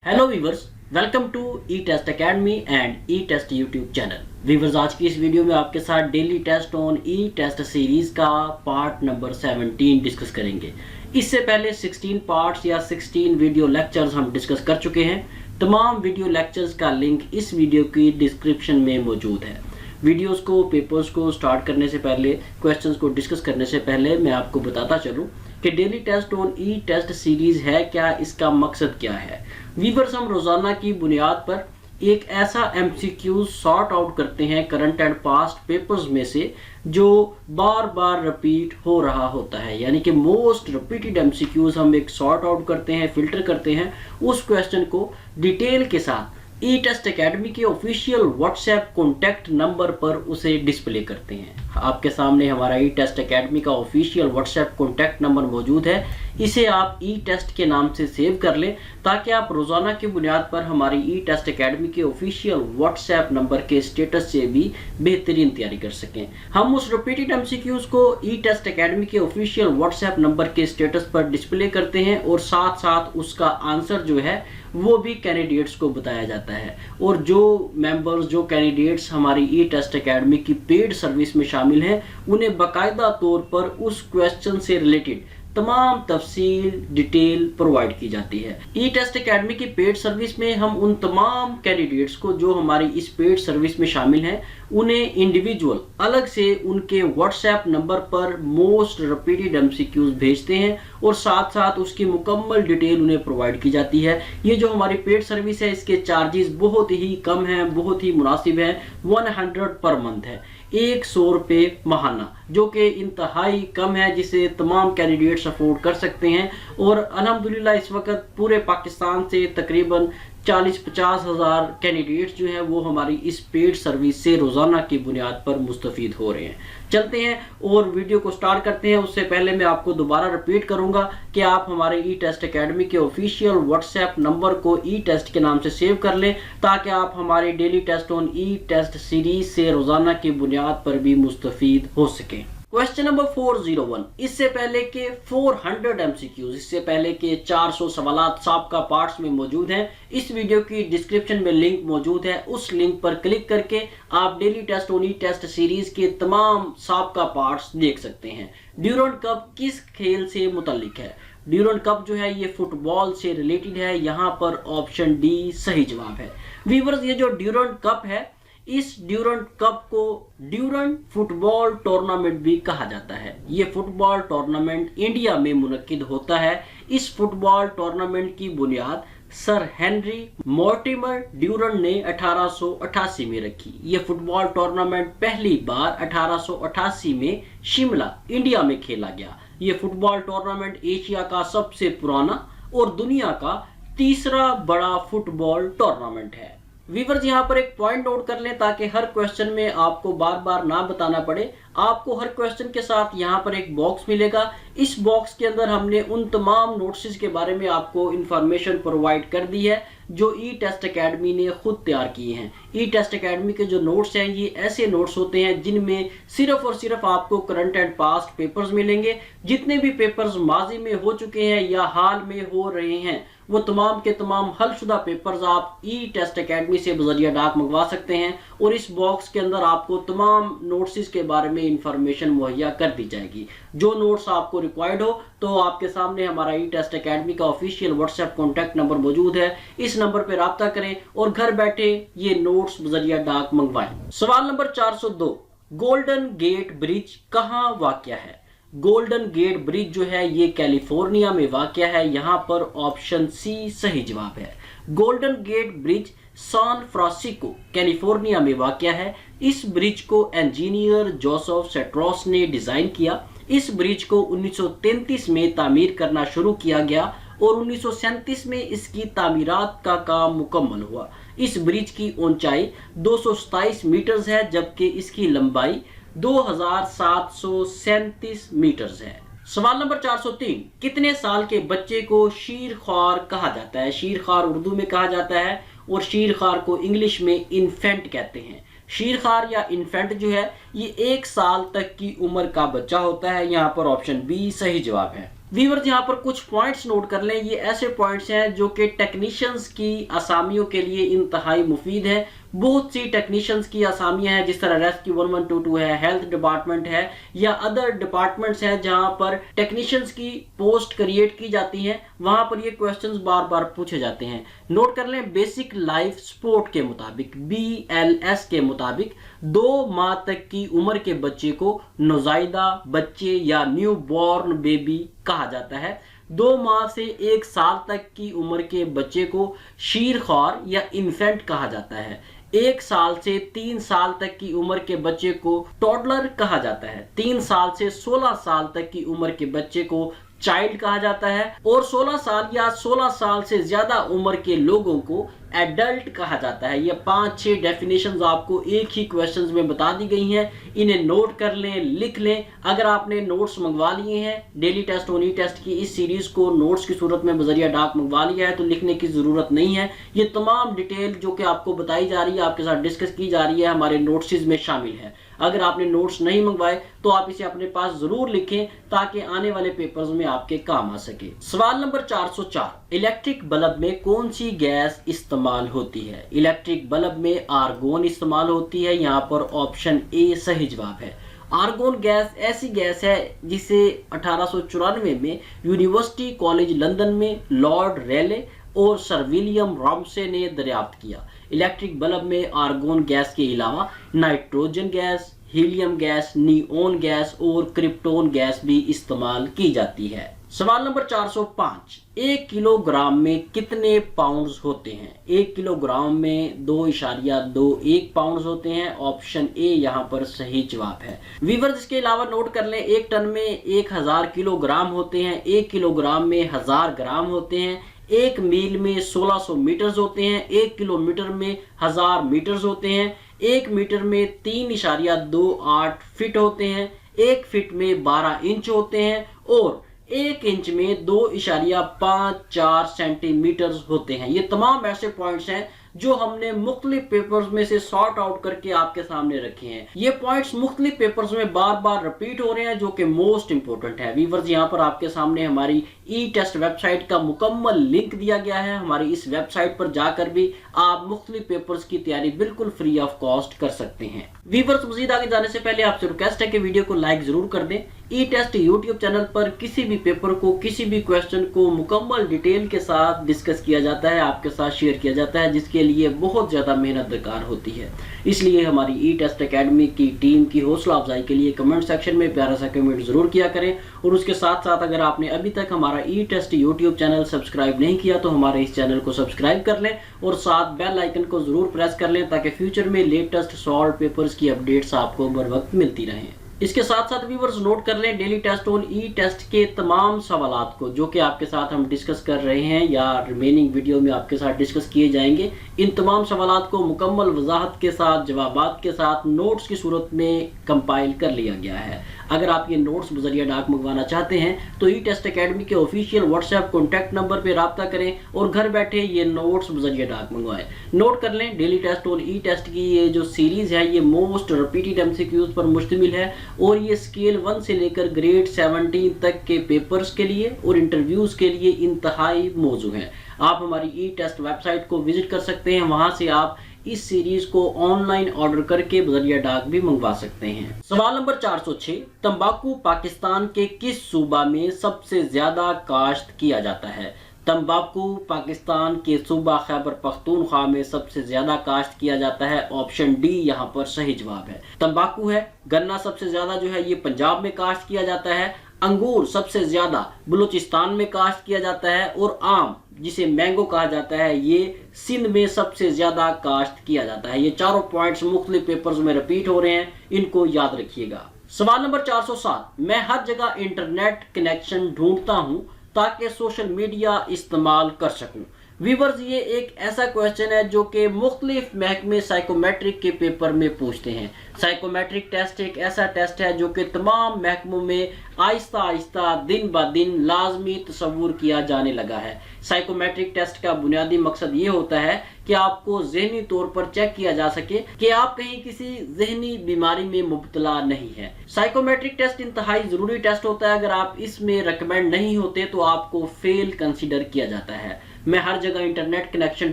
Hello viewers, welcome to E test academy and E test YouTube channel. Viewers, आज की इस video में आपके साथ daily test on E test series का पार्ट नंबर 17 डिस्कस करेंगे। इससे पहले 16 पार्ट्स या 16 वीडियो लेक्चर्स हम डिस्कस कर चुके हैं। तमाम वीडियो लेक्चर्स का लिंक इस वीडियो की डिस्क्रिप्शन में मौजूद है। वीडियोस को, पेपर्स को स्टार्ट करने से पहले, क्वेश्चंस को डिस्कस करने से पहले मैं आपको बताता चलूं कि daily test on E test series है क्या, इसका मकसद क्या है। वीवर्स, हम रोजाना की बुनियाद पर एक ऐसा एमसीक्यू सॉर्ट आउट करते हैं करंट एंड पास्ट पेपर्स में से जो बार बार रिपीट हो रहा होता है, यानी कि मोस्ट रिपीटेड एमसीक्यूज हम एक सॉर्ट आउट करते हैं, फिल्टर करते हैं, उस क्वेश्चन को डिटेल के साथ ई टेस्ट अकेडमी के ऑफिशियल व्हाट्सएप कॉन्टैक्ट नंबर पर उसे डिस्प्ले करते हैं। आपके सामने हमारा ई टेस्ट अकेडमी का ऑफिशियल व्हाट्सएप कॉन्टैक्ट नंबर मौजूद है। इसे आप ई टेस्ट के नाम से सेव कर लें ताकि आप रोजाना की बुनियाद पर हमारी ई टेस्ट अकेडमी के ऑफिशियल व्हाट्सएप नंबर के स्टेटस से भी बेहतरीन तैयारी कर सकें। हम उस रिपीटेड एमसीक्यूज को ई टेस्ट अकेडमी के ऑफिशियल व्हाट्सएप नंबर के स्टेटस पर डिस्प्ले करते हैं और साथ साथ उसका आंसर जो है वो भी कैंडिडेट्स को बताया जाता है। और जो मेंबर्स, जो कैंडिडेट्स हमारी ई टेस्ट अकेडमी की पेड सर्विस में शामिल हैं, उन्हें बाकायदा तौर पर उस क्वेश्चन से रिलेटेड तमाम तफसील, डिटेल प्रोवाइड की जाती है। ई टेस्ट अकेडमी की पेड सर्विस में हम उन तमाम कैंडिडेट्स को जो हमारी इस पेड सर्विस में शामिल हैं, उन्हें इंडिविजुअल अलग से उनके व्हाट्सएप नंबर पर मोस्ट रिपीटेड एमसीक्यूज भेजते हैं और साथ साथ उसकी मुकम्मल डिटेल उन्हें प्रोवाइड की जाती है। ये जो हमारी पेड सर्विस है, इसके चार्जेस बहुत ही कम हैं, बहुत ही मुनासिब हैं। 100 पर मंथ है, 100 रुपये महाना, जो कि इंतहाई कम है, जिसे तमाम कैंडिडेट्स अफोर्ड कर सकते हैं। और अल्हम्दुलिल्लाह इस वक्त पूरे पाकिस्तान से तकरीबन 40-50 हज़ार कैंडिडेट्स जो हैं वो हमारी इस पेड सर्विस से रोज़ाना की बुनियाद पर मुस्तफ़ीद हो रहे हैं। चलते हैं और वीडियो को स्टार्ट करते हैं। उससे पहले मैं आपको दोबारा रिपीट करूंगा कि आप हमारे ई टेस्ट अकेडमी के ऑफिशियल व्हाट्सएप नंबर को ई टेस्ट के नाम से सेव कर लें ताकि आप हमारे daily test on E test series से रोज़ाना की बुनियाद पर भी मुस्तफ़ीद हो सकें। क्वेश्चन नंबर 401, इससे पहले के 400 एमसीक्यूज, इससे पहले के 400 सवालात साबका पार्ट्स में मौजूद हैं। इस वीडियो की डिस्क्रिप्शन में लिंक मौजूद है, उस लिंक पर क्लिक करके आप daily test on E test series के तमाम साबका पार्ट्स देख सकते हैं। ड्यूरंड कप किस खेल से मुतल्लिक है? ड्यूरंड कप जो है ये फुटबॉल से रिलेटेड है। यहाँ पर ऑप्शन डी सही जवाब है। वीवर्स, ये जो ड्यूरंड कप है, इस ड्यूरंड कप को ड्यूरंड फुटबॉल टूर्नामेंट भी कहा जाता है। ये फुटबॉल टूर्नामेंट इंडिया में मुनक्किद होता है। इस फुटबॉल टूर्नामेंट की बुनियाद सर हेनरी मॉर्टिमर ड्यूरंड ने 1888 में रखी। ये फुटबॉल टूर्नामेंट पहली बार 1888 में शिमला, इंडिया में खेला गया। ये फुटबॉल टूर्नामेंट एशिया का सबसे पुराना और दुनिया का तीसरा बड़ा फुटबॉल टूर्नामेंट है। वीवर्स, यहाँ पर एक पॉइंट नोट कर लें ताकि हर क्वेश्चन में आपको बार बार ना बताना पड़े। आपको हर क्वेश्चन के साथ यहाँ पर एक बॉक्स मिलेगा। इस बॉक्स के अंदर हमने उन तमाम नोट्स के बारे में आपको इंफॉर्मेशन प्रोवाइड कर दी है जो ई टेस्ट अकेडमी ने खुद तैयार किए हैं। ई टेस्ट अकेडमी के जो नोट्स हैं, ये ऐसे नोट्स होते हैं जिनमें सिर्फ और सिर्फ आपको करंट एंड पास्ट पेपर्स मिलेंगे। जितने भी पेपर्स माजी में हो चुके हैं या हाल में हो रहे हैं, वो तमाम के तमाम हलशुदा पेपर्स आप ई टेस्ट अकेडमी से बजरिया डाक मंगवा सकते हैं और इस बॉक्स के अंदर आपको तमाम नोट्स के बारे में इंफॉर्मेशन मुहैया कर दी जाएगी। जो नोट्स आपको रिक्वायर्ड हो तो आपके सामने हमारा ई टेस्ट अकेडमी का ऑफिशियल व्हाट्सएप कॉन्टैक्ट नंबर मौजूद है। इस नंबर पर राब्ता करें और घर बैठे ये नोट्स बजरिया डाक मंगवाएं। सवाल नंबर 402, गोल्डन गेट ब्रिज कहाँ वाक़या है? गोल्डन गेट ब्रिज जो है ये कैलिफोर्निया में वाक़या है। यहाँ पर ऑप्शन सी सही जवाब है। Golden Gate Bridge San Francisco, California में वाक़या है। इस ब्रिज को इंजीनियर जोसेफ सेट्रोस ने डिज़ाइन किया। इस ब्रिज को 1933 में तामीर करना शुरू किया गया और 1937 में इसकी तामीरात का काम मुकम्मल हुआ। इस ब्रिज की ऊंचाई 227 मीटर्स है, जबकि इसकी लंबाई 2737 मीटर्स है। सवाल नंबर 403, कितने साल के बच्चे को शीरख्वार कहा जाता है? शीरख्वार उर्दू में कहा जाता है और शीरख्वार को इंग्लिश में इन्फेंट कहते हैं। शीरख्वार या इन्फेंट जो है ये 1 साल तक की उम्र का बच्चा होता है। यहाँ पर ऑप्शन बी सही जवाब है। व्यूअर्स यहाँ पर कुछ पॉइंट्स नोट कर लें, ये ऐसे पॉइंट्स हैं जो कि टेक्नीशियंस की असामियों के लिए इंतहाई मुफीद है। बहुत सी टेक्नीशियंस की असामियां हैं, जिस तरह रेस्क्यू 1122 है, हेल्थ डिपार्टमेंट है या अदर डिपार्टमेंट्स हैं जहां पर टेक्नीशियंस की पोस्ट क्रिएट की जाती हैं, वहां पर ये क्वेश्चंस बार बार पूछे जाते हैं। नोट कर लें, बेसिक लाइफ सपोर्ट के मुताबिक BLS के मुताबिक 2 माह तक की उम्र के बच्चे को नौजायदा बच्चे या न्यू बॉर्न बेबी कहा जाता है। 2 माह से 1 साल तक की उम्र के बच्चे को शीरख्वार या इन्फेंट कहा जाता है। 1 साल से 3 साल तक की उम्र के बच्चे को टॉडलर कहा जाता है। 3 साल से 16 साल तक की उम्र के बच्चे को चाइल्ड कहा जाता है और 16 साल या 16 साल से ज्यादा उम्र के लोगों को एडल्ट कहा जाता है। ये 5-6 डेफिनेशंस आपको एक ही क्वेश्चंस में बता दी गई हैं, इन्हें नोट कर लें, लिख लें। अगर आपने नोट्स मंगवा लिए हैं, daily test on E test की इस सीरीज को नोट्स की सूरत में बजरिया डाक मंगवा लिया है, तो लिखने की जरूरत नहीं है। ये तमाम डिटेल जो कि आपको बताई जा रही है, आपके साथ डिस्कस की जा रही है, हमारे नोट्स में शामिल है। अगर आपने नोट्स नहीं मंगवाए तो आप इसे अपने पास जरूर लिखें ताकि आने वाले पेपर्स में आपके काम आ सके। सवाल नंबर 404, इलेक्ट्रिक बल्ब में कौन सी गैस इस्तेमाल होती है? इलेक्ट्रिक बल्ब में आर्गोन इस्तेमाल होती है। यहाँ पर ऑप्शन ए सही जवाब है। आर्गोन गैस ऐसी गैस है जिसे 1894 में यूनिवर्सिटी कॉलेज लंदन में लॉर्ड रेले और सर विलियम रॉमसे ने दरियाफ्त किया। इलेक्ट्रिक बल्ब में आर्गोन गैस के अलावा nitrogen gas, helium gas, neon gas और क्रिप्टोन गैस भी इस्तेमाल की जाती है। सवाल नंबर 405, 1 किलोग्राम में कितने पाउंड्स होते हैं? 1 किलोग्राम में 2.21 पाउंड्स होते हैं। ऑप्शन ए यहाँ पर सही जवाब है। व्यूअर्स, इसके अलावा नोट कर लें, 1 टन में 1000 किलोग्राम होते हैं। 1 किलोग्राम में 1000 ग्राम होते हैं। 1 मील में 1600 मीटर्स होते हैं। 1 किलोमीटर में 1000 मीटर्स होते हैं। 1 मीटर में 3.28 फीट होते हैं। 1 फीट में 12 इंच होते हैं और 1 इंच में 2.54 सेंटीमीटर होते हैं। ये तमाम ऐसे पॉइंट्स हैं जो हमने मुख्तलिफ पेपर्स में से सॉर्ट आउट करके आपके सामने रखे हैं। ये पॉइंट्स मुख्तलिफ पेपर्स में बार बार रिपीट हो रहे हैं, जो कि मोस्ट इंपोर्टेंट है। व्यूअर्स, यहाँ पर आपके सामने हमारी ई टेस्ट वेबसाइट का मुकम्मल लिंक दिया गया है। हमारी इस वेबसाइट पर जाकर भी आप मुख्तलिफ पेपर्स की तैयारी बिल्कुल फ्री ऑफ कॉस्ट कर सकते हैं। व्यूअर्स, मजीद आगे जाने से पहले आपसे रिक्वेस्ट है कि वीडियो को लाइक जरूर कर दें। ई टेस्ट यूट्यूब चैनल पर किसी भी पेपर को, किसी भी क्वेश्चन को मुकम्मल डिटेल के साथ डिस्कस किया जाता है, आपके साथ शेयर किया जाता है, जिसके लिए बहुत ज्यादा मेहनत दरकार होती है। इसलिए हमारी ई टेस्ट एकेडमी की टीम की हौसला अफजाई के लिए कमेंट सेक्शन में प्यारा सा कमेंट जरूर किया करें और उसके साथ साथ अगर आपने अभी तक हमारा ई टेस्ट यूट्यूब चैनल सब्सक्राइब नहीं किया तो हमारे इस चैनल को सब्सक्राइब कर लें और साथ बेल आइकन को जरूर प्रेस कर लें ताकि फ्यूचर में लेटेस्ट सॉल्व पेपर्स की अपडेट्स आपको बर वक्त मिलती रहें। इसके साथ साथ व्यूअर्स, नोट कर लें, daily test on E test के तमाम सवालात को जो कि आपके साथ हम डिस्कस कर रहे हैं या रिमेनिंग वीडियो में आपके साथ डिस्कस किए जाएंगे, इन तमाम सवालात को मुकम्मल वजाहत के साथ, जवाबात के साथ, नोट्स की सूरत में कंपाइल कर लिया गया है। अगर आप ये नोट्स बजरिया डाक मंगवाना चाहते हैं तो ई टेस्ट एकेडमी के ऑफिशियल व्हाट्सएप कॉन्टैक्ट नंबर पर राब्ता करें और घर बैठे ये नोट्स बजरिया डाक मंगवाएं। नोट कर लें, daily test on E test की ये जो सीरीज है ये मोस्ट रिपीटेड एमसीक्यूज पर मुश्तमिल है और ये स्केल 1 से लेकर ग्रेड 17 तक के पेपर्स के लिए और इंटरव्यूज के लिए इंतहाई मौजू हैं। आप हमारी ई टेस्ट वेबसाइट को विजिट कर सकते हैं, वहां से आप इस सीरीज को ऑनलाइन ऑर्डर करके बजरिया डाक भी मंगवा सकते हैं। सवाल नंबर 406, तंबाकू पाकिस्तान के किस सूबा में सबसे ज्यादा काश्त किया जाता है? तंबाकू पाकिस्तान के सूबा खैबर पख्तूनख्वा में सबसे ज्यादा काश्त किया जाता है। ऑप्शन डी यहाँ पर सही जवाब है। तंबाकू है, गन्ना सबसे ज्यादा जो है ये पंजाब में काश्त किया जाता है, अंगूर सबसे ज्यादा बलूचिस्तान में काश्त किया जाता है और आम जिसे मैंगो कहा जाता है ये सिंध में सबसे ज्यादा काश्त किया जाता है। ये चारों पॉइंट्स मुख्तलिफ पेपर्स में रिपीट हो रहे हैं, इनको याद रखिएगा। सवाल नंबर 407, मैं हर जगह इंटरनेट कनेक्शन ढूंढता हूं ताकि सोशल मीडिया इस्तेमाल कर सकूं। व्यूअर्स ये एक ऐसा क्वेश्चन है जो कि मुख्तलिफ महकमे साइकोमेट्रिक के पेपर में पूछते हैं। साइकोमेट्रिक टेस्ट एक ऐसा टेस्ट है जो कि तमाम महकमों में आहिस्ता आहिस्ता दिन ब दिन लाजमी तस्वुर किया जाने लगा है। साइकोमेट्रिक टेस्ट का बुनियादी मकसद ये होता है कि आपको ज़हनी तौर पर चेक किया जा सके कि आप कहीं किसी ज़हनी बीमारी में मुब्तला नहीं है। साइकोमेट्रिक टेस्ट इंतहाई ज़रूरी टेस्ट होता है। अगर आप इसमें रिकमेंड नहीं होते तो आपको फेल कंसीडर किया जाता है। मैं हर जगह इंटरनेट कनेक्शन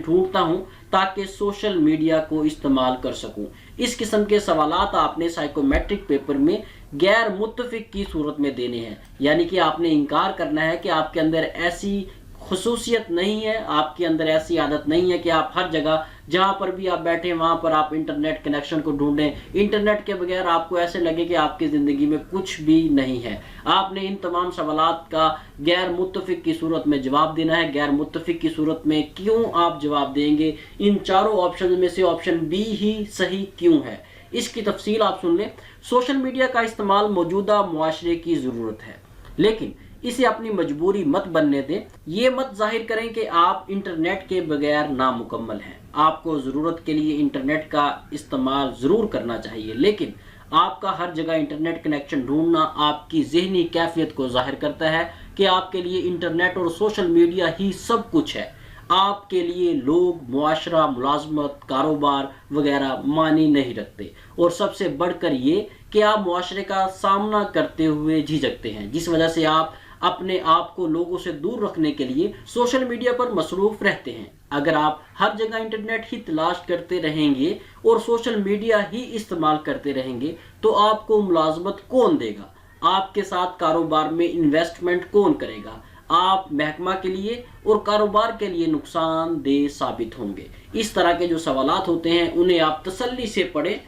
ढूंढता हूं ताकि सोशल मीडिया को इस्तेमाल कर सकूं। इस किस्म के सवालात आपने साइकोमेट्रिक पेपर में गैर मुत्तफिक की सूरत में देने हैं, यानी कि आपने इनकार करना है कि आपके अंदर ऐसी खुसूसियत नहीं है, आपके अंदर ऐसी आदत नहीं है कि आप हर जगह जहां पर भी आप बैठे वहां पर आप इंटरनेट कनेक्शन को ढूंढें। इंटरनेट के बगैर आपको ऐसे लगे कि आपकी ज़िंदगी में कुछ भी नहीं है। आपने इन तमाम सवालात का गैर मुत्तफिक की सूरत में जवाब देना है। गैर मुत्तफिक की सूरत में क्यों आप जवाब देंगे, इन चारों ऑप्शन में से ऑप्शन बी ही सही क्यों है, इसकी तफसील आप सुन लें। सोशल मीडिया का इस्तेमाल मौजूदा मुआशरे की ज़रूरत है, लेकिन इसे अपनी मजबूरी मत बनने दें। ये मत जाहिर करें कि आप इंटरनेट के बगैर नामुकम्मल हैं। आपको ज़रूरत के लिए इंटरनेट का इस्तेमाल ज़रूर करना चाहिए, लेकिन आपका हर जगह इंटरनेट कनेक्शन ढूंढना आपकी ज़हनी कैफियत को जाहिर करता है कि आपके लिए इंटरनेट और सोशल मीडिया ही सब कुछ है। आपके लिए लोग, मुआशरा, मुलाजमत, कारोबार वगैरह मानी नहीं रखते, और सबसे बढ़कर ये कि आप मुआशरे का सामना करते हुए झिझकते हैं, जिस वजह से आप अपने आप को लोगों से दूर रखने के लिए सोशल मीडिया पर मसरूफ रहते हैं। अगर आप हर जगह इंटरनेट ही तलाश करते रहेंगे और सोशल मीडिया ही इस्तेमाल करते रहेंगे तो आपको मुलाजमत कौन देगा, आपके साथ कारोबार में इन्वेस्टमेंट कौन करेगा? आप महकमा के लिए और कारोबार के लिए नुकसानदेह साबित होंगे। इस तरह के जो सवालात होते हैं उन्हें आप तसल्ली से पढ़ें,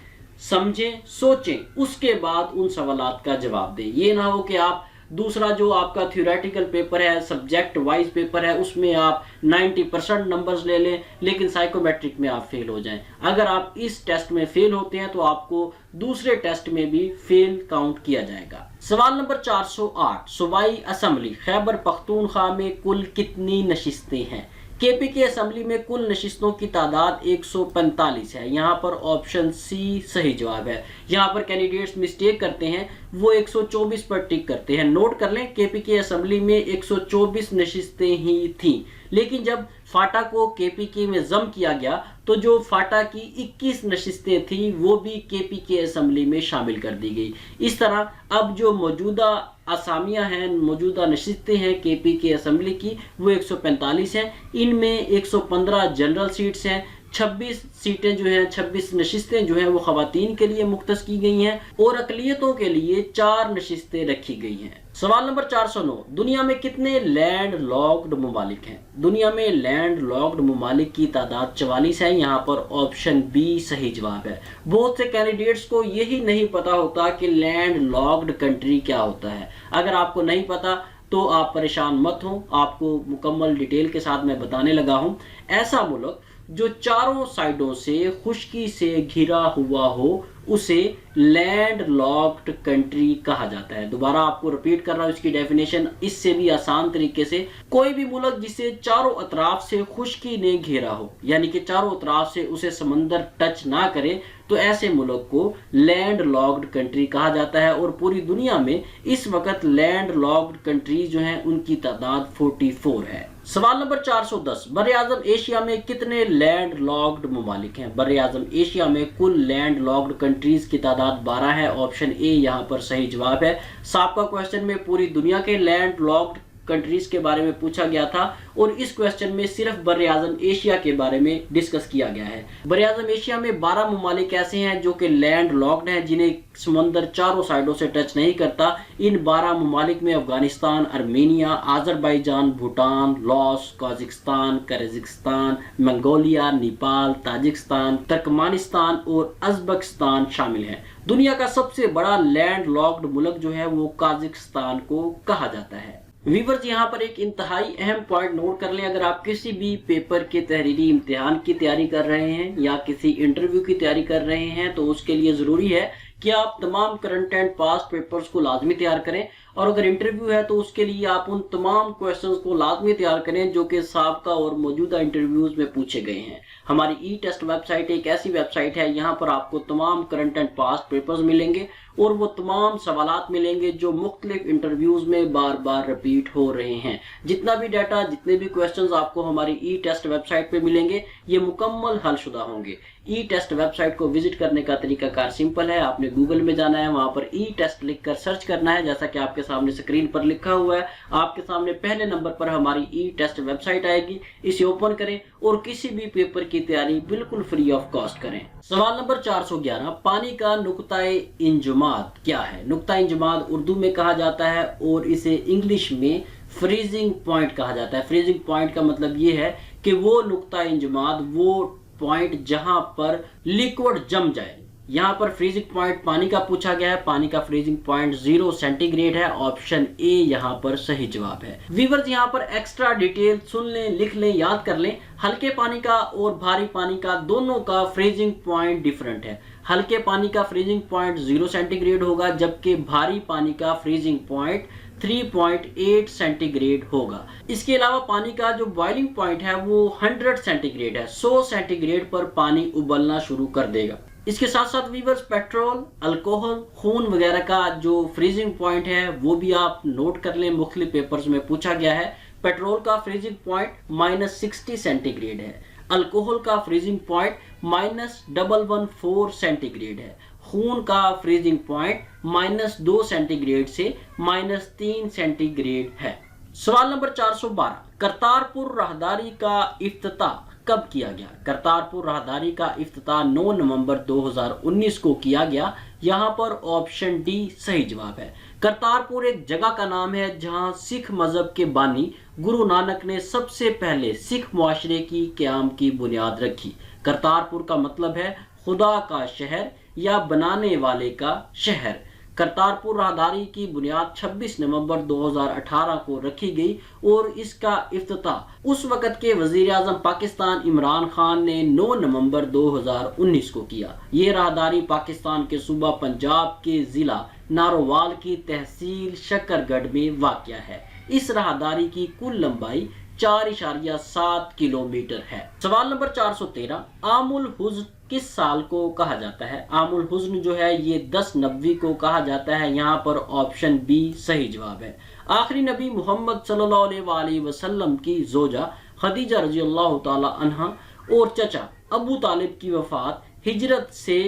समझें, सोचें, उसके बाद उन सवालात का जवाब दें। ये ना हो कि आप दूसरा जो आपका थ्योरेटिकल पेपर है, सब्जेक्ट वाइज पेपर है, उसमें आप 90% नंबर्स ले लें लेकिन साइकोमेट्रिक में आप फेल हो जाएं। अगर आप इस टेस्ट में फेल होते हैं तो आपको दूसरे टेस्ट में भी फेल काउंट किया जाएगा। सवाल नंबर 408, सूबाई असम्बली खैबर पख्तूनख्वा में कुल कितनी नशिस्तें हैं? केपीके असम्बली में कुल नशिस्तों की तादाद 145 है। यहाँ पर ऑप्शन सी सही जवाब है। यहाँ पर कैंडिडेट्स मिस्टेक करते हैं, वो 124 पर टिक करते हैं। नोट कर लें, केपीके असम्बली में 124 नशिस्तें ही थीं, लेकिन जब फाटा को केपीके में जम किया गया तो जो फाटा की 21 नशिस्तें थी वो भी केपीके असम्बली में शामिल कर दी गई। इस तरह अब जो मौजूदा असामियां हैं, मौजूदा नशिस्तें हैं केपीके असम्बली की, वो 145 हैं। इनमें 115 जनरल सीट्स हैं, 26 सीटें जो हैं, 26 नशिस्तें जो हैं वो खवातीन के लिए मुख्तस की गई हैं और अकलियतों के लिए 4 नशिस्तें रखी गई हैं। सवाल नंबर 409, दुनिया में कितने लैंड लॉक्ड ममालिक हैं? दुनिया में लैंड लॉक्ड ममालिक की तादाद 44 है। यहाँ पर ऑप्शन बी सही जवाब है। बहुत से कैंडिडेट्स को यही नहीं पता होता कि लैंड लॉक्ड कंट्री क्या होता है। अगर आपको नहीं पता तो आप परेशान मत हो, आपको मुकम्मल डिटेल के साथ मैं बताने लगा हूँ। ऐसा मुल्क जो चारों साइडों से खुश्की से घिरा हुआ हो उसे लैंड लॉक्ड कंट्री कहा जाता है। दोबारा आपको रिपीट कर रहा हूं इसकी डेफिनेशन इससे भी आसान तरीके से। कोई भी मुल्क जिसे चारों अतराफ से खुश्की ने घेरा हो, यानी कि चारों अतराफ से उसे समंदर टच ना करे, तो ऐसे मुल्क को लैंड लॉक्ड कंट्री कहा जाता है। और पूरी दुनिया में इस वक्त लैंड लॉक्ड कंट्रीज जो हैं उनकी तादाद 44 है। सवाल नंबर 410, बर-ए-आज़म एशिया में कितने लैंड लॉक्ड ममालिक हैं? बर-ए-आज़म एशिया में कुल लैंड लॉक्ड कंट्रीज की तादाद 12 है। ऑप्शन ए यहाँ पर सही जवाब है। साबका क्वेश्चन में पूरी दुनिया के लैंड लॉक्ड कंट्रीज के बारे में पूछा गया था और इस क्वेश्चन में सिर्फ बर-ए-आज़म एशिया के बारे में डिस्कस किया गया है। बर-ए-आज़म एशिया में 12 ममालिक ऐसे हैं जो कि लैंड लॉक्ड हैं, जिन्हें समंदर चारों साइडों से टच नहीं करता। इन 12 ममालिक में Afghanistan, Armenia, Azerbaijan, Bhutan, Laos, Kazakhstan, Kyrgyzstan, Mongolia, Nepal, Tajikistan, Turkmenistan और उज़्बेकिस्तान शामिल हैं। दुनिया का सबसे बड़ा लैंड लॉक्ड मुल्क जो है वो काज़ाकिस्तान को कहा जाता है। व्यूअर्स, यहाँ पर एक इंतहाई अहम पॉइंट नोट कर लें। अगर आप किसी भी पेपर के तहरीरी इम्तिहान की तैयारी कर रहे हैं या किसी इंटरव्यू की तैयारी कर रहे हैं तो उसके लिए ज़रूरी है कि आप तमाम करंट एंड पास्ट पेपर्स को लाजमी तैयार करें اور اگر انٹرویو ہے تو اس کے لیے آپ ان تمام کویسچنز کو لازمی تیار کریں جو کہ سابقہ اور موجودہ انٹرویوز میں پوچھے گئے ہیں۔ ہماری ای ٹیسٹ ویب سائٹ ایک ایسی ویب سائٹ ہے، یہاں پر آپ کو تمام کرنٹ اینڈ پاسٹ پیپرز ملیں گے اور وہ تمام سوالات ملیں گے جو مختلف انٹرویوز میں بار بار رپیٹ ہو رہے ہیں۔ جتنا بھی ڈیٹا، جتنے بھی کویسچنز آپ کو ہماری ای ٹیسٹ ویب سائٹ پہ ملیں گے یہ مکمل حل شدہ ہوں گے۔ ای ٹیسٹ ویب سائٹ کو وزٹ کرنے کا طریقہ کار سمپل ہے، آپ نے گوگل میں جانا ہے، وہاں پر ای ٹیسٹ لکھ کر سرچ کرنا ہے، جیسا کہ آپ کے سامنے اسکرین پر لکھا ہوا ہے۔ آپ کے سامنے پہلے نمبر پر ہماری ای ٹیسٹ ویب سائٹ آئے گی، اسے اوپن کریں اور کسی بھی پیپر کی تیاری بالکل فری آف کاسٹ کریں۔ سوال نمبر 411، پانی کا نقطۂ انجماد کیا ہے؟ نقطہ انجماد اردو میں کہا جاتا ہے اور اسے انگلش میں فریزنگ پوائنٹ کہا جاتا ہے۔ فریزنگ پوائنٹ کا مطلب یہ ہے کہ وہ نقطہ انجماد، وہ پوائنٹ جہاں پر لیکوڈ جم جائے۔ یہاں پر فریزنگ پوائنٹ پانی کا پوچھا گیا ہے، پانی کا فریزنگ پوائنٹ 0 سینٹی گریڈ ہے، آپشن اے یہاں پر صحیح جواب ہے۔ ویورز یہاں پر ایکسٹرا ڈیٹیل سن لیں، لکھ لیں، یاد کر لیں۔ ہلکے پانی کا اور بھاری پانی کا دونوں کا فریزنگ پوائنٹ ڈیفرنٹ ہے۔ ہلکے پانی کا فریزنگ پوائنٹ 0 سینٹی گریڈ ہوگا، جبکہ بھاری پانی کا فریزنگ پوائنٹ 3.8 سینٹی گریڈ ہوگا۔ اس کے علاوہ پانی کا جو بوائلنگ پوائنٹ ہے وہ 100 سینٹی گریڈ ہے، 100 سینٹی گریڈ پر پانی ابلنا شروع کر دے گا۔ اس کے ساتھ ساتھ ویورز پیٹرول، الکوہل، خون وغیرہ کا جو فریزنگ پوائنٹ ہے وہ بھی آپ نوٹ کر لیں، مختلف پیپرز میں پوچھا گیا ہے۔ پیٹرول کا فریزنگ پوائنٹ -60 سینٹی گریڈ ہے، الکوہل کا فریزنگ پوائنٹ -114 سینٹی گریڈ ہے، خون کا فریزنگ پوائنٹ -2 سینٹی گریڈ سے -3 سینٹی گریڈ ہے۔ سوال نمبر 412، کرتارپور راہداری کا افتتاح کب کیا گیا؟ کرتارپور راہداری کا افتتاح 9 نومبر 2019 کو کیا گیا، یہاں پر آپشن ڈی صحیح جواب ہے۔ کرتارپور ایک جگہ کا نام ہے جہاں سکھ مذہب کے بانی گرو نانک نے سب سے پہلے سکھ معاشرے کی قیام کی بنیاد رکھی۔ کرتارپور کا مطلب ہے خدا کا شہر یا بنانے والے کا شہر۔ کرتارپور راہداری کی بنیاد 26 نومبر 2018 کو رکھی گئی اور اس کا افتتاح اس وقت کے وزیر اعظم پاکستان عمران خان نے 9 نومبر 2019 کو کیا۔ یہ راہداری پاکستان کے صوبہ پنجاب کے ضلع نارووال کی تحصیل شکر گڑھ میں واقع ہے۔ اس راہداری کی کل لمبائی 4.7 کلومیٹر ہے۔ سوال نمبر 413، عام الحزن کس سال کو کہا جاتا ہے؟ عام الحزن جو ہے یہ 10 نبوی کو کہا جاتا ہے، یہاں پر آپشن بی صحیح جواب ہے۔ آخری نبی محمد صلی اللہ علیہ وآلہ وسلم کی زوجہ خدیجہ رضی اللہ تعالی عنہا اور چچا ابو طالب کی وفات ہجرت سے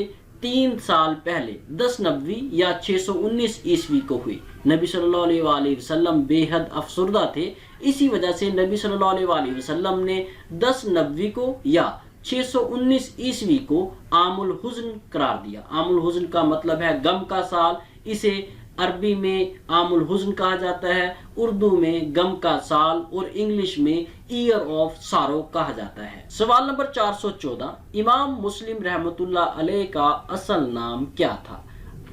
3 سال پہلے 10 نبوی یا 619 عیسوی کو ہوئی۔ نبی صلی اللہ علیہ وآلہ وسلم بے حد افسردہ تھے، اسی وجہ سے نبی صلی اللہ علیہ وآلہ وسلم نے 10 نبوی کو یا 619 عیسوی کو عام الحزن قرار دیا۔ عام الحزن کا مطلب ہے غم کا سال، اسے عربی میں عام الحزن کہا جاتا ہے، اردو میں غم کا سال اور انگلش میں ایئر آف سارو کہا جاتا ہے۔ سوال نمبر 414، امام مسلم رحمۃ اللہ علیہ کا اصل نام کیا تھا؟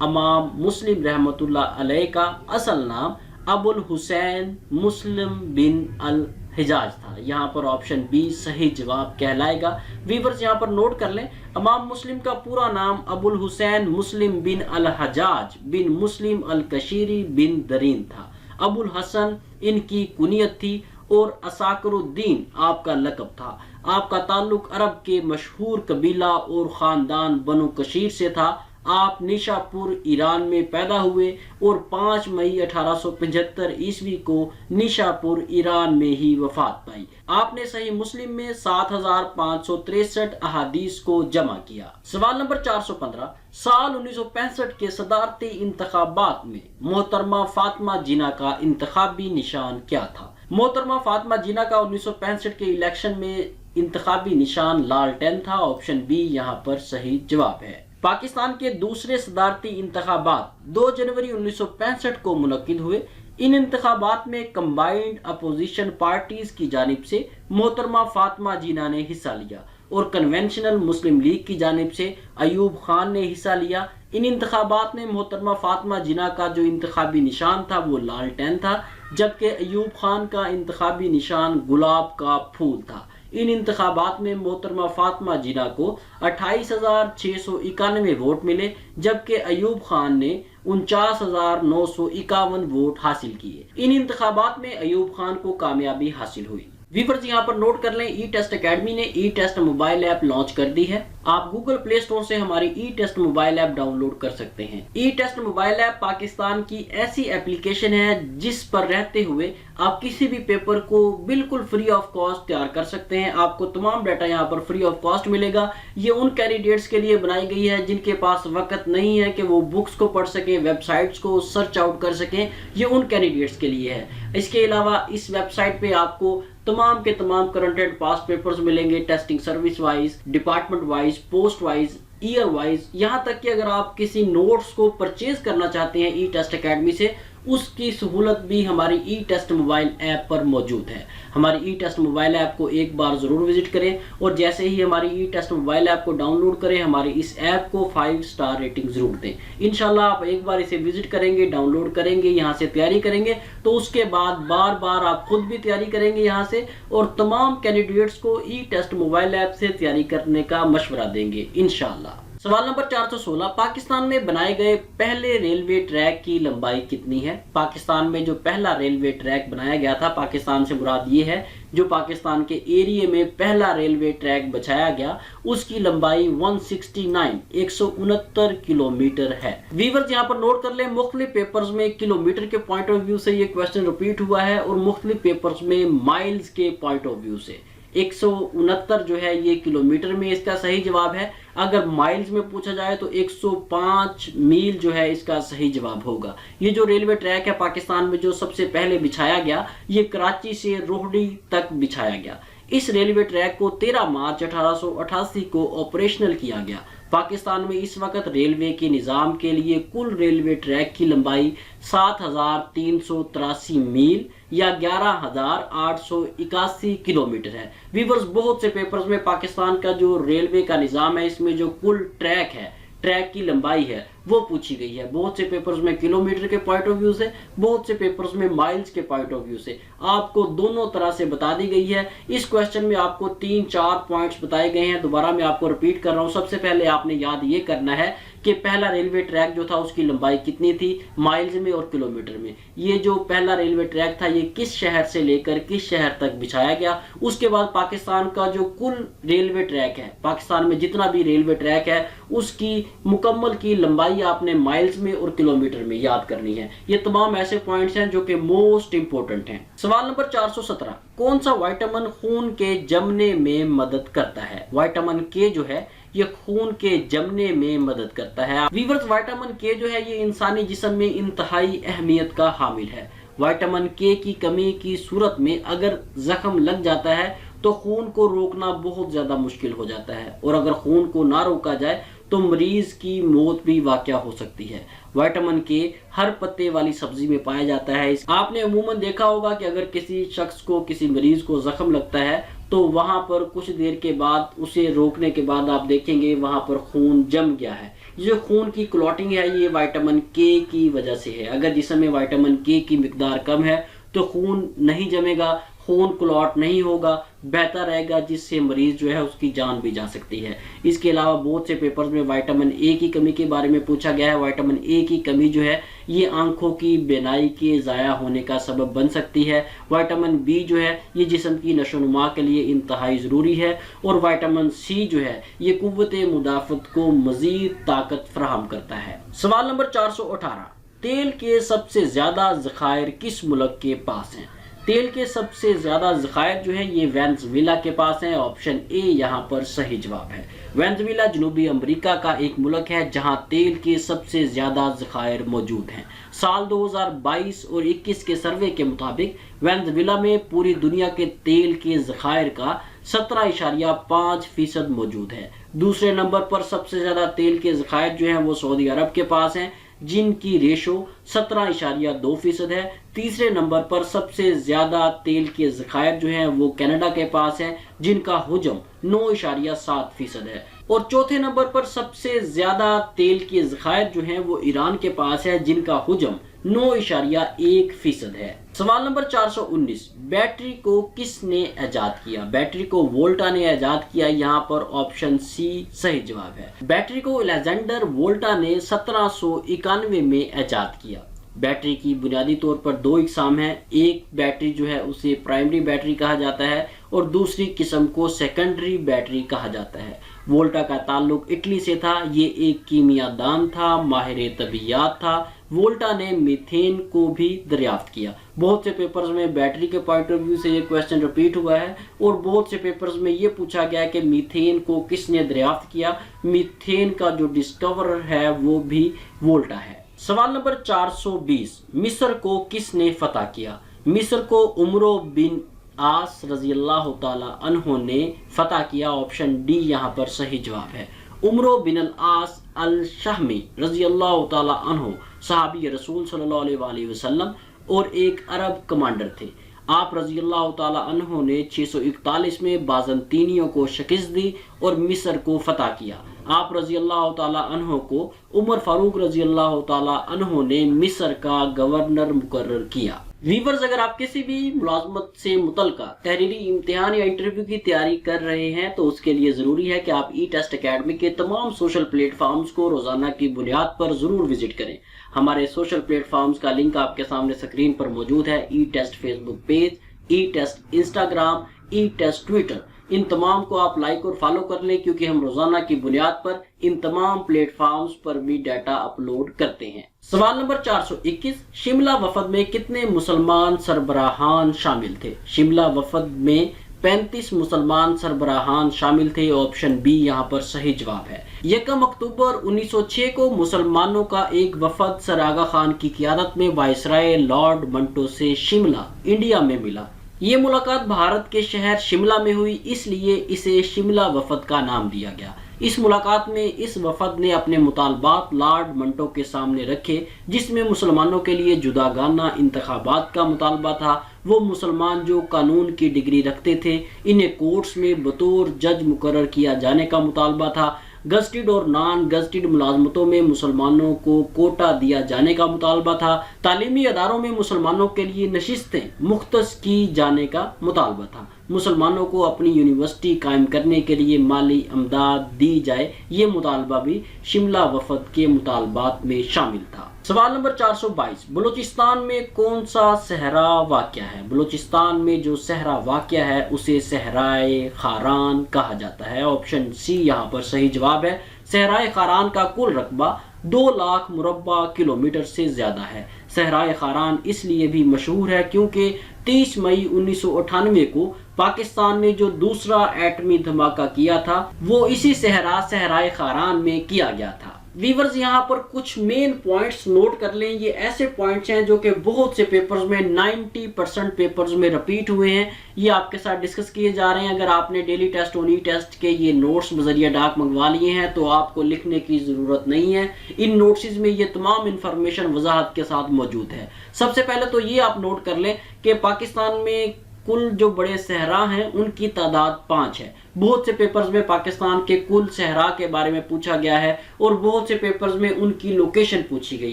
امام مسلم رحمۃ اللہ علیہ کا اصل نام ابو الحسین مسلم بن الحجاج تھا، یہاں پر آپشن بی صحیح جواب کہلائے گا۔ ویورز یہاں پر نوٹ کر لیں، امام مسلم کا پورا نام ابو الحسین مسلم بن الحجاج بن مسلم الکشیری بن درین تھا۔ ابو الحسن ان کی کنیت تھی اور اساکر الدین آپ کا لقب تھا۔ آپ کا تعلق عرب کے مشہور قبیلہ اور خاندان بنو کشیر سے تھا۔ آپ نیشا پور ایران میں پیدا ہوئے اور 5 مئی 1875 عیسوی کو نیشا پور ایران میں ہی وفات پائی۔ آپ نے صحیح مسلم میں 7563 احادیث کو جمع کیا۔ سوال نمبر 415، سال 1965 کے صدارتی انتخابات میں محترمہ فاطمہ جناح کا انتخابی نشان کیا تھا؟ محترمہ فاطمہ جناح کا 1965 کے الیکشن میں انتخابی نشان لالٹین تھا، آپشن بی یہاں پر صحیح جواب ہے۔ پاکستان کے دوسرے صدارتی انتخابات 2 جنوری 1965 کو منعقد ہوئے۔ ان انتخابات میں کمبائنڈ اپوزیشن پارٹیز کی جانب سے محترمہ فاطمہ جناح نے حصہ لیا اور کنونشنل مسلم لیگ کی جانب سے ایوب خان نے حصہ لیا۔ ان انتخابات میں محترمہ فاطمہ جناح کا جو انتخابی نشان تھا وہ لالٹین تھا، جبکہ ایوب خان کا انتخابی نشان گلاب کا پھول تھا۔ ان انتخابات میں محترمہ فاطمہ جناح کو 28,691 ووٹ ملے، جبکہ ایوب خان نے 49,951 वोट हासिल किए। इन इंतखाबात में अयूब खान को कामयाबी हासिल हुई। व्यूअर्स यहाँ पर नोट कर लें, ई टेस्ट अकेडमी ने ई टेस्ट मोबाइल ऐप लॉन्च कर दी है। आप गूगल प्ले स्टोर से हमारी ई टेस्ट मोबाइल ऐप डाउनलोड कर सकते हैं। ई टेस्ट मोबाइल ऐप पाकिस्तान की ऐसी एप्लीकेशन है जिस पर रहते हुए आप किसी भी पेपर को बिल्कुल फ्री ऑफ कॉस्ट तैयार कर सकते हैं। आपको तमाम डाटा यहाँ पर फ्री ऑफ कॉस्ट मिलेगा। ये उन कैंडिडेट्स के लिए बनाई गई है जिनके पास वक्त नहीं है कि वो बुक्स को पढ़ सकें, वेबसाइट्स को सर्च आउट कर सकें। ये उन कैंडिडेट्स के लिए है। इसके अलावा इस वेबसाइट पे आपको तमाम के तमाम करंट एंड पास्ट पेपर्स मिलेंगे, testing service wise, department wise, post wise, year wise. यहाँ तक कि अगर आप किसी नोट्स को परचेज करना चाहते हैं ई टेस्ट अकेडमी से, उसकी सहूलत भी हमारी ई टेस्ट मोबाइल ऐप पर मौजूद है। हमारी ई टेस्ट मोबाइल ऐप को एक बार ज़रूर विजिट करें और जैसे ही हमारी ई टेस्ट मोबाइल ऐप को डाउनलोड करें, हमारी इस ऐप को 5 स्टार रेटिंग ज़रूर दें। इंशाल्लाह आप एक बार इसे विजिट करेंगे, डाउनलोड करेंगे, यहाँ से तैयारी करेंगे, तो उसके बाद बार बार आप खुद भी तैयारी करेंगे यहाँ से, और तमाम कैंडिडेट्स को ई टेस्ट मोबाइल ऐप से तैयारी करने का मशवरा देंगे इंशाल्लाह। सवाल नंबर 416, पाकिस्तान में बनाए गए पहले रेलवे ट्रैक की लंबाई कितनी है? पाकिस्तान में जो पहला रेलवे ट्रैक बनाया गया था, पाकिस्तान से मुराद ये है जो पाकिस्तान के एरिया में पहला रेलवे ट्रैक बिछाया गया, उसकी लंबाई 169 किलोमीटर है। व्यूअर्स यहाँ पर नोट कर लें, मुख्तलिफ पेपर्स में किलोमीटर के पॉइंट ऑफ व्यू से ये क्वेश्चन रिपीट हुआ है और मुख्तलिफ पेपर्स में माइल्स के पॉइंट ऑफ व्यू से। 169 जो है ये किलोमीटर में इसका सही जवाब है। अगर माइल्स में पूछा जाए तो 105 मील जो है इसका सही जवाब होगा। ये जो रेलवे ट्रैक है पाकिस्तान में जो सबसे पहले बिछाया गया, ये कराची से रोहड़ी तक बिछाया गया। इस रेलवे ट्रैक को 13 मार्च 1888 को ऑपरेशनल किया गया। पाकिस्तान में इस वक्त रेलवे के निज़ाम के लिए कुल रेलवे ट्रैक की लंबाई 7,383 मील या 11,881 किलोमीटर है। व्यूअर्स, बहुत से पेपर्स में पाकिस्तान का जो रेलवे का निज़ाम है, इसमें जो कुल ट्रैक है, ट्रैक की लंबाई है, वो पूछी गई है। बहुत से पेपर्स में किलोमीटर के पॉइंट ऑफ व्यू से, बहुत से पेपर्स में माइल्स के पॉइंट ऑफ व्यू से। आपको दोनों तरह से बता दी गई है। इस क्वेश्चन में आपको 3-4 पॉइंट्स बताए गए हैं। दोबारा मैं आपको रिपीट कर रहा हूँ। सबसे पहले आपने याद ये करना है कि पहला रेलवे ट्रैक जो था उसकी लंबाई कितनी थी, माइल्स में और किलोमीटर में। ये जो पहला रेलवे ट्रैक था ये किस शहर से लेकर किस शहर तक बिछाया गया। उसके बाद पाकिस्तान का जो कुल रेलवे ट्रैक है, पाकिस्तान में जितना भी रेलवे ट्रैक है, उसकी मुकम्मल की लंबाई आपने माइल्स में और किलोमीटर में याद करनी है। ये तमाम ऐसे पॉइंट्स हैं जो कि मोस्ट इंपोर्टेंट हैं। सवाल नंबर 417, कौन सा विटामिन खून के जमने में मदद करता है? विटामिन के जो है ये खून के जमने में मदद करता है। व्यूअर्स, विटामिन के जो है ये इंसानी जिस्म में इंतहाई अहमियत का हामिल है। विटामिन के की कमी की सूरत में अगर जख्म लग जाता है तो खून को रोकना बहुत ज्यादा मुश्किल हो जाता है, और अगर खून को ना रोका जाए तो मरीज की मौत भी वाक़या हो सकती है। विटामिन के हर पत्ते वाली सब्जी में पाया जाता है। आपने अमूमन देखा होगा कि अगर किसी शख्स को, किसी मरीज को जख्म लगता है तो वहां पर कुछ देर के बाद, उसे रोकने के बाद आप देखेंगे वहां पर खून जम गया है। ये जो खून की क्लॉटिंग है ये विटामिन के की वजह से है। अगर जिस्म में विटामिन के की मिकदार कम है तो खून नहीं जमेगा, खून क्लॉट नहीं होगा, बेहतर रहेगा, जिससे मरीज जो है उसकी जान भी जा सकती है। इसके अलावा बहुत से पेपर्स में विटामिन ए की कमी के बारे में पूछा गया है। विटामिन ए की कमी जो है ये आंखों की बीनाई के ज़ाया होने का सबब बन सकती है। विटामिन बी जो है ये जिस्म की नशोनुमा के लिए इंतहाई ज़रूरी है, और विटामिन सी जो है ये कुव्वते मुदाफ़त को मज़ीद ताकत फराहम करता है। सवाल नंबर 418, तेल के सबसे ज़्यादा ज़खायर किस मुल्क के पास हैं? तेल के सबसे ज्यादा ज़खायर जो है ये वेनेज़ुएला के पास है। ऑप्शन ए यहाँ पर सही जवाब है। वेनेज़ुएला जनूबी अमेरिका का एक मुल्क है जहाँ तेल के सबसे ज्यादा ज़खायर मौजूद हैं। साल 2022 और 21 के सर्वे के मुताबिक वेनेज़ुएला में पूरी दुनिया के तेल के ज़खायर का 17.5% मौजूद है। दूसरे नंबर पर सबसे ज्यादा तेल के ज़खायर जो है वो सऊदी अरब के पास हैं, जिनकी रेशो 17.2% है। तीसरे नंबर पर सबसे ज्यादा तेल के ज़खायर जो हैं वो कनाडा के पास है, जिनका हुजम 9.7% है। और चौथे नंबर पर सबसे ज्यादा तेल के ज़खायर जो हैं वो ईरान के पास है, जिनका हुजम 9.1% है। सवाल नंबर 419, बैटरी को किसने ईजाद किया? बैटरी को वोल्टा ने ईजाद किया। यहाँ पर ऑप्शन सी सही जवाब है। बैटरी को अलेक्जेंडर वोल्टा ने 1791 में ईजाद किया। बैटरी की बुनियादी तौर पर दो इकसाम हैं। एक बैटरी जो है उसे प्राइमरी बैटरी कहा जाता है और दूसरी किस्म को सेकेंडरी बैटरी कहा जाता है। वोल्टा का ताल्लुक इटली से था। ये एक कीमियादान था, माहिर तबीयात था। वोल्टा ने मीथेन को भी दरियाफ्त किया। बहुत से पेपर्स में बैटरी के पॉइंट ऑफ व्यू से ये क्वेश्चन रिपीट हुआ है और बहुत से पेपर्स में ये पूछा गया कि मीथेन को किसने दरियाफ्त किया। मीथेन का जो डिस्कवरर है वो भी वोल्टा है। सवाल नंबर 420, मिस्र को किसने फतह किया? मिस्र को उमरो बिन आस रजी अल्लाह तआला अन्हो ने फतह किया। ऑप्शन डी यहाँ पर सही जवाब है। उमरो बिन अल आस अल शहमी रजी अल्लाह तआला अन्हो सहाबी रसूल सल्लल्लाहु अलैहि वसल्लम और एक अरब कमांडर थे। आप रजी अल्लाह तआला अन्हो ने 641 में बाज़ंतीनियों को शिकस्त दी और मिस्र को फतह किया। आप रजी अल्लाह तआला अन्हो को उमर फारूक रजी अल्लाह तआला अन्हो ने मिस्र का गवर्नर मुकर्रर किया। वीवर्स, अगर आप किसी भी मुलाजमत से मुतल्लिका तहरीरी इम्तिहान या इंटरव्यू की तैयारी कर रहे हैं तो उसके लिए ज़रूरी है कि आप ई टेस्ट अकेडमी के तमाम सोशल प्लेटफॉर्म्स को रोज़ाना की बुनियाद पर ज़रूर विजिट करें। हमारे सोशल प्लेटफॉर्म्स का लिंक आपके सामने स्क्रीन पर मौजूद है। ई टेस्ट फेसबुक पेज, ई टेस्ट इंस्टाग्राम, ई टेस्ट ट्विटर, इन तमाम को आप लाइक और फॉलो कर लें क्योंकि हम रोजाना की बुनियाद पर इन तमाम प्लेटफॉर्म्स पर भी डाटा अपलोड करते हैं। सवाल नंबर 421, शिमला वफद में कितने मुसलमान सरबराहान शामिल थे? शिमला वफद में 35 मुसलमान सरबराहान शामिल थे। ऑप्शन बी यहाँ पर सही जवाब है। 1 अक्टूबर 1906 को मुसलमानों का एक वफद सर आगा खान की क़ियादत में वायसराय लॉर्ड मंटो से शिमला इंडिया में मिला। ये मुलाकात भारत के शहर शिमला में हुई, इसलिए इसे शिमला वफद का नाम दिया गया। इस मुलाकात में इस वफद ने अपने मुतालबात लॉर्ड मंटो के सामने रखे, जिसमें मुसलमानों के लिए जुदागाना इंतखाबात का मुतालबा था। वो मुसलमान जो कानून की डिग्री रखते थे, इन्हें कोर्ट्स में बतौर जज मुकर्रर किया जाने का मुतालबा था। गजटेड और नॉन गजटेड मुलाजमतों में मुसलमानों को कोटा दिया जाने का मुतालबा था। तालीमी अदारों में मुसलमानों के लिए नशिस्तें मुख्तस की जाने का मुतालबा था। मुसलमानों को अपनी यूनिवर्सिटी कायम करने के लिए माली अमदाद दी जाए, ये मुतालबा भी शिमला वफद के मुतालबात में शामिल था। सवाल नंबर 422, बलूचिस्तान में कौन सा सहरा वाक़या है? बलूचिस्तान में जो सहरा वाक़या है उसे सहराए खारान कहा जाता है। ऑप्शन सी यहाँ पर सही जवाब है। सहराए खारान का कुल रकबा 2 लाख मुरब्बा किलोमीटर से ज्यादा है। सहराए खारान इसलिए भी मशहूर है क्योंकि 30 मई 1998 को पाकिस्तान ने जो दूसरा एटमी धमाका किया था वो इसी सहराए खारान में किया गया था। वीवर्स, यहाँ पर कुछ मेन पॉइंट्स नोट कर लें। ये ऐसे पॉइंट्स हैं जो कि बहुत से पेपर्स में 90% पेपर्स में रिपीट हुए हैं। ये आपके साथ डिस्कस किए जा रहे हैं। अगर आपने डेली टेस्ट और ई टेस्ट के ये नोट्स बजरिया डाक मंगवा लिए हैं तो आपको लिखने की ज़रूरत नहीं है। इन नोट्स में ये तमाम इंफॉर्मेशन वजाहत के साथ मौजूद है। सबसे पहले तो ये आप नोट कर लें कि पाकिस्तान में कुल जो बड़े सहरा हैं उनकी तादाद 5 है। बहुत से पेपर्स में पाकिस्तान के कुल सहरा के बारे में पूछा गया है और बहुत से पेपर्स में उनकी लोकेशन पूछी गई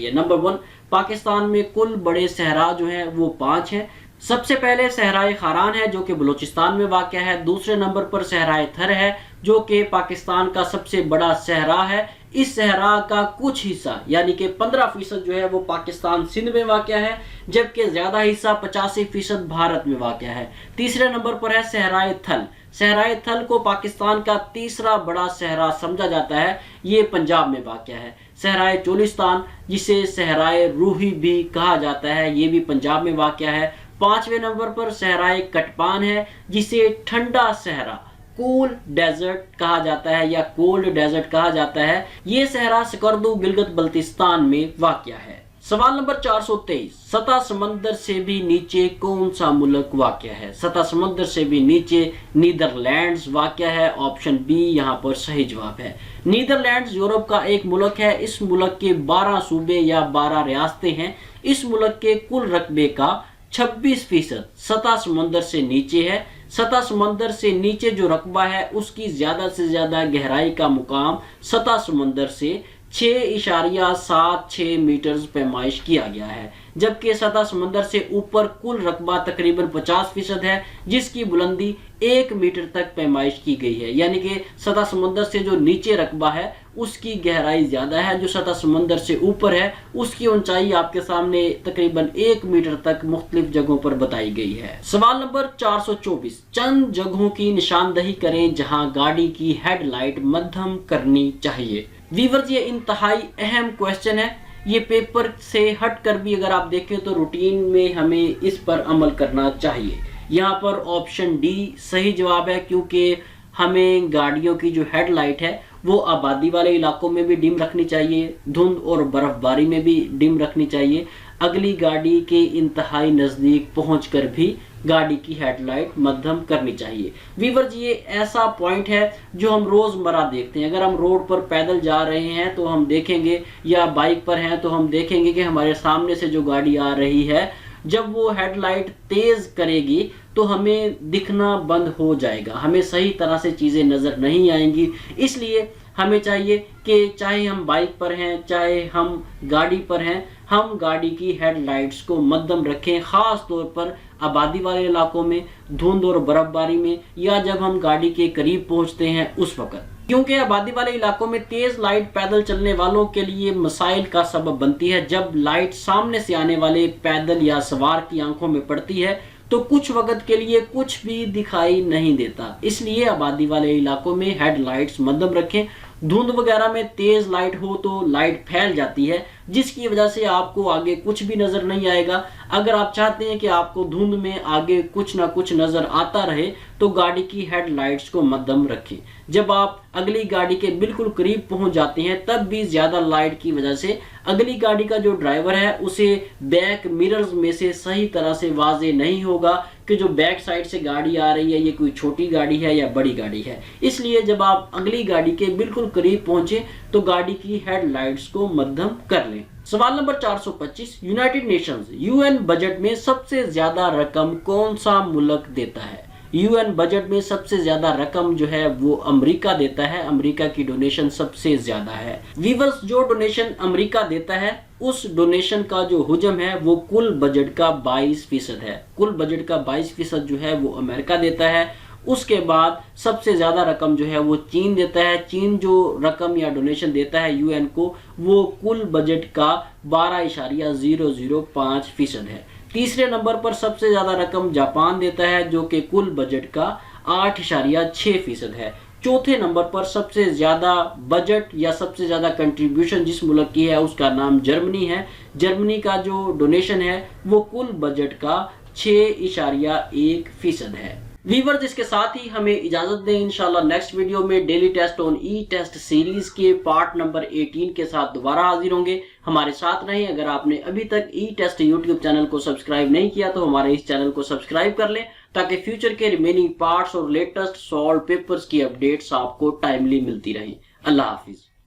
है। नंबर 1, पाकिस्तान में कुल बड़े सहरा जो हैं वो 5 हैं। सबसे पहले सहराए खारान है जो कि बलूचिस्तान में वाक़या है। दूसरे नंबर पर सहराए थर है जो कि पाकिस्तान का सबसे बड़ा सहरा है। इस सहरा का कुछ हिस्सा यानी कि 15% जो है वो पाकिस्तान सिंध में वाक़या है, जबकि ज़्यादा हिस्सा 85% भारत में वाक़या है। तीसरे नंबर पर है सहराए थल। सहराए थल को पाकिस्तान का तीसरा बड़ा सहरा समझा जाता है। ये पंजाब में वाक़या है। सहराए चोलिस्तान, जिसे सहराए रूही भी कहा जाता है, ये भी पंजाब में वाक़या है। 5वें नंबर पर सहराए कटपान है, जिसे ठंडा सहरा कूल डेजर्ट कहा जाता है या कोल्ड डेजर्ट कहा जाता है। ये सहरा स्कर्दो गिलगित बल्तिस्तान में वाक़या है। सवाल नंबर 423, सतह समंदर से भी नीचे कौन सा मुल्क वाक़या है? सतह समंदर से भी नीचे नीदरलैंड्स वाक़या है। ऑप्शन बी यहाँ पर सही जवाब है। नीदरलैंड्स यूरोप का एक मुल्क है। इस मुल्क के 12 सूबे या 12 रियासतें हैं। इस मुल्क के कुल रकबे का 26% सतह समंदर से नीचे है। सतह समंदर से नीचे जो रकबा है उसकी ज्यादा से ज्यादा गहराई का मुकाम सतह समंदर से 6.76 मीटर्स पैमाइश किया गया है, जबकि सतह समंदर से ऊपर कुल रकबा तकरीबन 50% है, जिसकी बुलंदी 1 मीटर तक पैमाइश की गई है। यानी कि सतह समंदर से जो नीचे रकबा है उसकी गहराई ज्यादा है, जो सतह समंदर से ऊपर है उसकी ऊंचाई आपके सामने तकरीबन 1 मीटर तक मुख्तलिफ जगहों पर बताई गई है। सवाल नंबर 424, चंद जगहों की निशानदही करें जहां गाड़ी की हेडलाइट मध्यम करनी चाहिए। वीवर्स, ये इंतहाई अहम क्वेश्चन है। ये पेपर से हटकर भी अगर आप देखें तो रूटीन में हमें इस पर अमल करना चाहिए। यहाँ पर ऑप्शन डी सही जवाब है, क्योंकि हमें गाड़ियों की जो हेडलाइट है वो आबादी वाले इलाकों में भी डिम रखनी चाहिए, धुंध और बर्फबारी में भी डिम रखनी चाहिए, अगली गाड़ी के इंतहाई नज़दीक पहुंचकर भी गाड़ी की हेडलाइट मध्यम करनी चाहिए। वीवर्स, ये ऐसा पॉइंट है जो हम रोज़मर्रा देखते हैं। अगर हम रोड पर पैदल जा रहे हैं तो हम देखेंगे, या बाइक पर हैं तो हम देखेंगे कि हमारे सामने से जो गाड़ी आ रही है, जब वो हेडलाइट तेज करेगी तो हमें दिखना बंद हो जाएगा, हमें सही तरह से चीज़ें नज़र नहीं आएंगी। इसलिए हमें चाहिए कि चाहे हम बाइक पर हैं चाहे हम गाड़ी पर हैं, हम गाड़ी की हेडलाइट्स को मध्यम रखें, ख़ास तौर पर आबादी वाले इलाकों में, धुंध और बर्फबारी में, या जब हम गाड़ी के करीब पहुंचते हैं उस वक्त, क्योंकि आबादी वाले इलाकों में तेज लाइट पैदल चलने वालों के लिए मसाइल का सबब बनती है। जब लाइट सामने से आने वाले पैदल या सवार की आंखों में पड़ती है तो कुछ वक्त के लिए कुछ भी दिखाई नहीं देता। इसलिए आबादी वाले इलाकों में हेडलाइट्स मध्यम रखें। धुंध वगैरह में तेज लाइट हो तो लाइट फैल जाती है, जिसकी वजह से आपको आगे कुछ भी नजर नहीं आएगा। अगर आप चाहते हैं कि आपको धुंध में आगे कुछ ना कुछ नजर आता रहे तो गाड़ी की हेडलाइट्स को मध्यम रखें। जब आप अगली गाड़ी के बिल्कुल करीब पहुंच जाते हैं तब भी ज्यादा लाइट की वजह से अगली गाड़ी का जो ड्राइवर है उसे बैक मिरर्स में से सही तरह से वाज़े नहीं होगा कि जो बैक साइड से गाड़ी आ रही है ये कोई छोटी गाड़ी है या बड़ी गाड़ी है। इसलिए जब आप अगली गाड़ी के बिल्कुल करीब पहुंचे तो गाड़ी की हेडलाइट्स को मध्यम कर लें। सवाल number 425, United Nations UN budget में सबसे ज्यादा रकम कौन सा मुल्क देता है? यूएन बजट में सबसे ज्यादा रकम जो है वो अमेरिका देता है। अमेरिका की डोनेशन सबसे ज्यादा है। वीवर्स, जो डोनेशन अमेरिका देता है उस डोनेशन का जो हुजम है वो कुल बजट का 22% है। कुल बजट का 22% जो है वो अमेरिका देता है। उसके बाद सबसे ज्यादा रकम जो है वो चीन देता है। चीन जो रकम या डोनेशन देता है यूएन को वो कुल बजट का 12.005% है। तीसरे नंबर पर सबसे ज्यादा रकम जापान देता है जो कि कुल बजट का 8.6% है। चौथे नंबर पर सबसे ज्यादा बजट या सबसे ज्यादा कंट्रीब्यूशन जिस मुल्क की है उसका नाम जर्मनी है। जर्मनी का जो डोनेशन है वो कुल बजट का 6.1% है। वीवर्स, इसके साथ ही हमें इजाजत दें। इंशाल्लाह नेक्स्ट वीडियो में daily test on E test series के पार्ट नंबर 18 के साथ दोबारा हाजिर होंगे। हमारे साथ रहें। अगर आपने अभी तक ई टेस्ट यूट्यूब चैनल को सब्सक्राइब नहीं किया तो हमारे इस चैनल को सब्सक्राइब कर लें ताकि फ्यूचर के रिमेनिंग पार्ट्स और लेटेस्ट सॉल्व पेपर्स की अपडेट्स आपको टाइमली मिलती रहें। अल्लाह हाफिज।